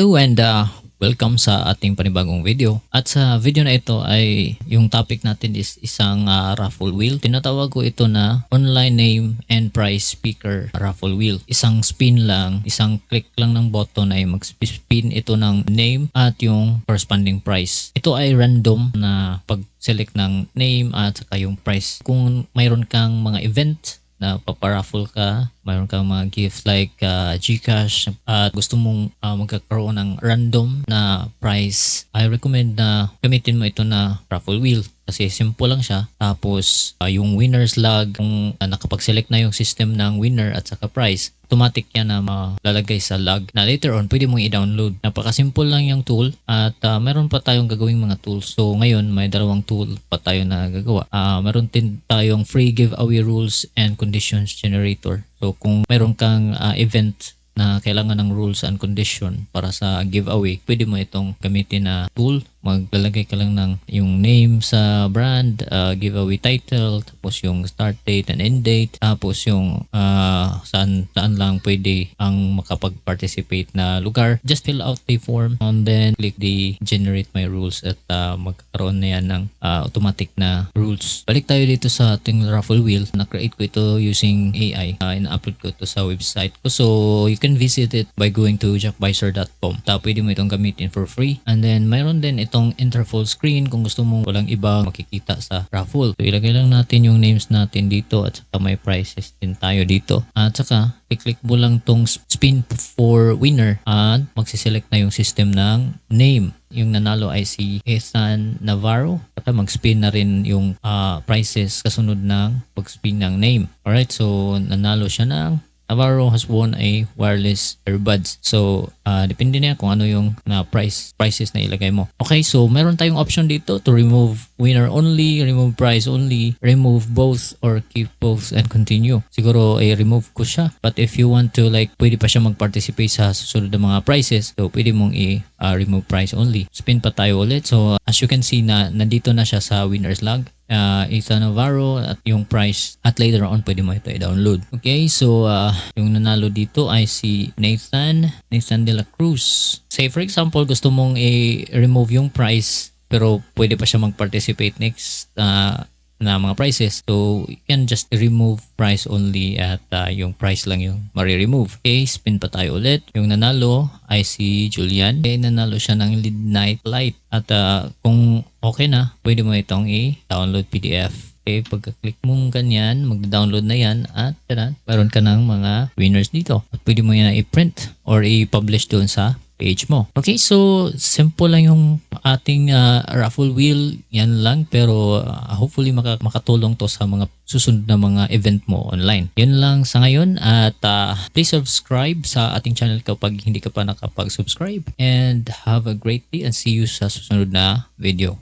Hello and welcome sa ating panibagong video. At sa video na ito ay yung topic natin is isang raffle wheel. Tinatawag ko ito na online name and prize picker raffle wheel. Isang spin lang, isang click lang ng button ay mag-spin ito ng name at yung corresponding prize. Ito ay random na pag-select ng name at saka yung prize. Kung mayroon kang mga event na paparaffle ka, mayroon kang mga gift like Gcash at gusto mong magkakaroon ng random na prize, I recommend na gamitin mo ito na raffle wheel kasi simple lang siya. Tapos yung winner's log, kung nakapag-select na yung system ng winner at saka prize, automatic yan na malalagay sa log na later on pwede mong i-download. Napaka-simple lang yung tool at meron pa tayong gagawing mga tools. So ngayon may dalawang tool pa tayo na gagawa. Meron din tayong free giveaway rules and conditions generator. So kung meron kang event na kailangan ng rules and condition para sa giveaway, pwede mo itong gamitin na tool. Maglalagay ka lang ng yung name sa brand, giveaway title, tapos yung start date and end date, tapos yung saan lang pwede ang makapag-participate na lugar. Just fill out the form and then click the generate my rules at magkakaroon na yan ng automatic na rules. Balik tayo dito sa ating raffle wheel. Na-create ko ito using AI. Ina-upload ko ito sa website ko. So you can visit it by going to jacbizer.com. Pwede mo itong gamitin for free. And then mayroon din itong enter full screen kung gusto mong walang iba makikita sa raffle. So ilagay lang natin yung names natin dito at saka may prizes din tayo dito. At saka i-click mo lang tong spin for winner at magsiselect na yung system ng name. Yung nanalo ay si Isang Navarro. At mag-spin na rin yung prizes kasunod ng pag-spin ng name. Alright, so nanalo siya ng Navarro has won a wireless earbuds. So, depende na yan kung ano yung prices na ilagay mo. Okay, so meron tayong option dito to remove winner only, remove prize only, remove both, or keep both and continue. Siguro remove ko siya. But if you want to pwede pa siya mag-participate sa susunod na mga prizes, so pwede mong remove prize only. Spin pa tayo ulit. So, as you can see na nandito na siya sa winner's log. Isang Navarro at yung price at later on pwede mo ito i-download. Okay, so yung nanalo dito ay si Nathan de la Cruz. Say for example gusto mong i-remove yung price pero pwede pa siya mag-participate next na mga prices. So you can just remove price only at yung price lang yung mari-remove. Okay, spin pa tayo ulit. Yung nanalo ay si Julian. Okay, nanalo siya ng Midnight Light. At kung okay na, pwede mo itong i-download PDF. Okay, pagka-click mong ganyan, mag-download na yan at meron ka ng mga winners dito. At pwede mo yan i-print or i-publish doon sa page mo. Okay, so simple lang yung ating raffle wheel. Yan lang, pero hopefully makatulong to sa mga susunod na mga event mo online. Yun lang sa ngayon at please subscribe sa ating channel kapag hindi ka pa nakapag-subscribe. And have a great day and see you sa susunod na video.